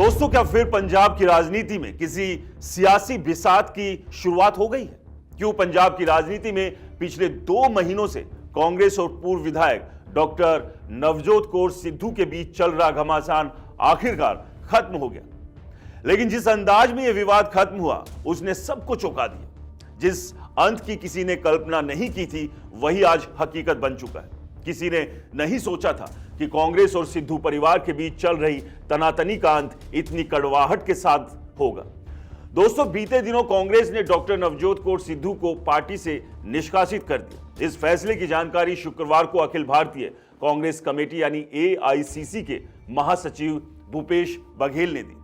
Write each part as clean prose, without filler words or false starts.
दोस्तों, क्या फिर पंजाब की राजनीति में किसी सियासी बिसात की शुरुआत हो गई है? क्यों पंजाब की राजनीति में पिछले 2 महीनों से कांग्रेस और पूर्व विधायक डॉक्टर नवजोत कौर सिद्धू के बीच चल रहा घमासान आखिरकार खत्म हो गया। लेकिन जिस अंदाज में यह विवाद खत्म हुआ उसने सबको चौंका दिया। जिस अंत की किसी ने कल्पना नहीं की थी वही आज हकीकत बन चुका है। किसी ने नहीं सोचा था कि कांग्रेस और सिद्धू परिवार के बीच चल रही तनातनी का अंत इतनी कड़वाहट के साथ होगा। दोस्तों, बीते दिनों कांग्रेस ने डॉक्टर नवजोत कौर सिद्धू को पार्टी से निष्कासित कर दिया। इस फैसले की जानकारी शुक्रवार को अखिल भारतीय कांग्रेस कमेटी यानी AICC के महासचिव भूपेश बघेल ने दी।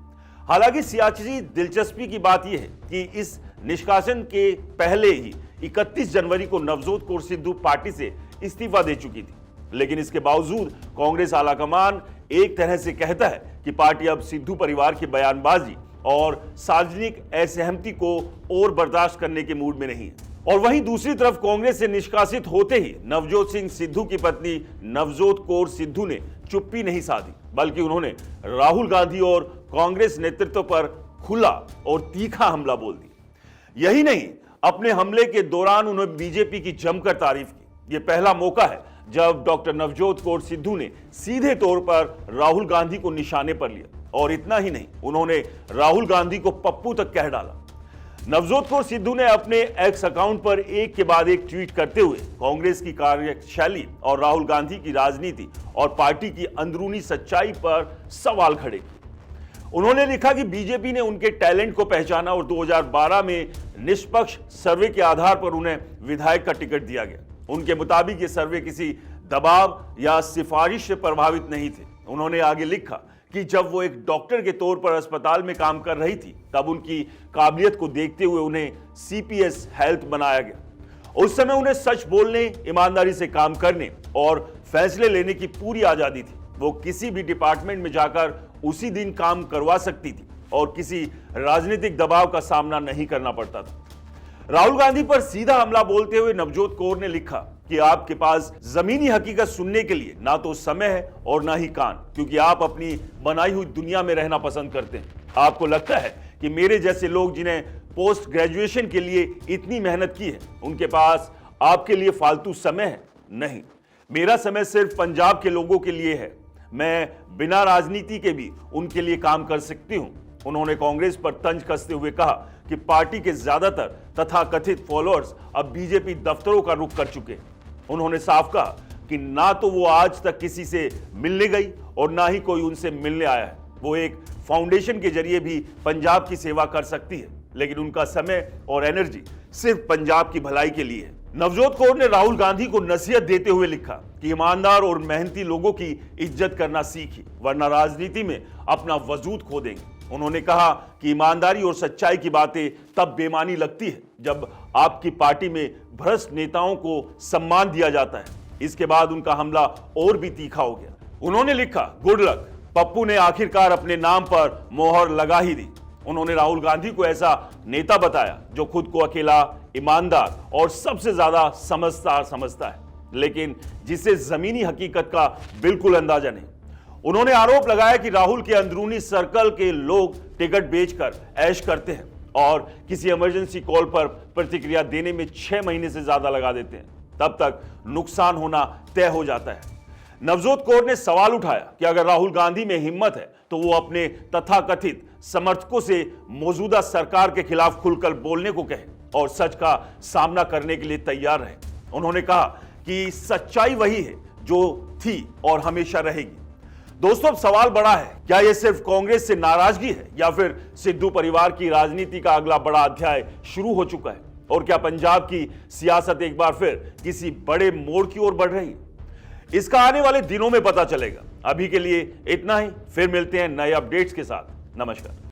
हालांकि सियासी दिलचस्पी की बात यह है कि इस निष्कासन के पहले ही 31 जनवरी को नवजोत कौर सिद्धू पार्टी से इस्तीफा दे चुकी थी। लेकिन इसके बावजूद कांग्रेस आलाकमान एक तरह से कहता है कि पार्टी अब सिद्धू परिवार की बयानबाजी और सार्वजनिक असहमति को और बर्दाश्त करने के मूड में नहीं है। और वहीं दूसरी तरफ कांग्रेस से निष्कासित होते ही नवजोत सिंह सिद्धू की पत्नी नवजोत कौर सिद्धू ने चुप्पी नहीं साधी, बल्कि उन्होंने राहुल गांधी और कांग्रेस नेतृत्व पर खुला और तीखा हमला बोल दिया। यही नहीं, अपने हमले के दौरान उन्होंने बीजेपी की जमकर तारीफ की। यह पहला मौका है जब डॉक्टर नवजोत कौर सिद्धू ने सीधे तौर पर राहुल गांधी को निशाने पर लिया। और इतना ही नहीं, उन्होंने राहुल गांधी को पप्पू तक कह डाला। नवजोत कौर सिद्धू ने अपने एक्स अकाउंट पर एक के बाद एक ट्वीट करते हुए कांग्रेस की कार्यशैली और राहुल गांधी की राजनीति और पार्टी की अंदरूनी सच्चाई पर सवाल खड़े किए। उन्होंने लिखा कि बीजेपी ने उनके टैलेंट को पहचाना और 2012 में निष्पक्ष सर्वे के आधार पर उन्हें विधायक का टिकट दिया गया। उनके मुताबिक ये सर्वे किसी दबाव या सिफारिश से प्रभावित नहीं थे। उन्होंने आगे लिखा कि जब वो एक डॉक्टर के तौर पर अस्पताल में काम कर रही थी तब उनकी काबिलियत को देखते हुए उन्हें CPS हेल्थ बनाया गया। उस समय उन्हें सच बोलने, ईमानदारी से काम करने और फैसले लेने की पूरी आजादी थी। वो किसी भी डिपार्टमेंट में जाकर उसी दिन काम करवा सकती थी और किसी राजनीतिक दबाव का सामना नहीं करना पड़ता था। राहुल गांधी पर सीधा हमला बोलते हुए नवजोत कौर ने लिखा कि आपके पास जमीनी हकीकत सुनने के लिए ना तो समय है और ना ही कान, क्योंकि आप अपनी बनाई हुई दुनिया में रहना पसंद करते हैं। आपको लगता है कि मेरे जैसे लोग जिन्हें पोस्ट ग्रेजुएशन के लिए इतनी मेहनत की है उनके पास आपके लिए फालतू समय है। नहीं, मेरा समय सिर्फ पंजाब के लोगों के लिए है। मैं बिना राजनीति के भी उनके लिए काम कर सकती हूं। उन्होंने कांग्रेस पर तंज कसते हुए कहा कि पार्टी के ज्यादातर तथाकथित फॉलोअर्स अब बीजेपी दफ्तरों का रुख कर चुके हैं। उन्होंने साफ कहा कि ना तो वो आज तक किसी से मिलने गई और ना ही कोई उनसे मिलने आया है। वो एक फाउंडेशन के जरिए भी पंजाब की सेवा कर सकती है, लेकिन उनका समय और एनर्जी सिर्फ पंजाब की भलाई के लिए है। नवजोत कौर ने राहुल गांधी को नसीहत देते हुए लिखा कि ईमानदार और मेहनती लोगों की इज्जत करना सीखिए, वरना राजनीति में अपना वजूद खो देंगे। उन्होंने कहा कि ईमानदारी और सच्चाई की बातें तब बेमानी लगती है जब आपकी पार्टी में भ्रष्ट नेताओं को सम्मान दिया जाता है। इसके बाद उनका हमला और भी तीखा हो गया। उन्होंने लिखा, गुड लक, पप्पू ने आखिरकार अपने नाम पर मोहर लगा ही दी। उन्होंने राहुल गांधी को ऐसा नेता बताया जो खुद को अकेला, ईमानदार और सबसे ज्यादा समझदार समझता है, लेकिन जिसे जमीनी हकीकत का बिल्कुल अंदाजा नहीं। उन्होंने आरोप लगाया कि राहुल के अंदरूनी सर्कल के लोग टिकट बेचकर ऐश करते हैं और किसी इमरजेंसी कॉल पर प्रतिक्रिया देने में 6 महीने से ज्यादा लगा देते हैं। तब तक नुकसान होना तय हो जाता है। नवजोत कौर ने सवाल उठाया कि अगर राहुल गांधी में हिम्मत है तो वो अपने तथाकथित समर्थकों से मौजूदा सरकार के खिलाफ खुलकर बोलने को कहे और सच का सामना करने के लिए तैयार रहे। उन्होंने कहा कि सच्चाई वही है जो थी और हमेशा रहेगी। दोस्तों, अब सवाल बड़ा है, क्या यह सिर्फ कांग्रेस से नाराजगी है या फिर सिद्धू परिवार की राजनीति का अगला बड़ा अध्याय शुरू हो चुका है? और क्या पंजाब की सियासत एक बार फिर किसी बड़े मोड़ की ओर बढ़ रही है? इसका आने वाले दिनों में पता चलेगा। अभी के लिए इतना ही, फिर मिलते हैं नए अपडेट्स के साथ। नमस्कार।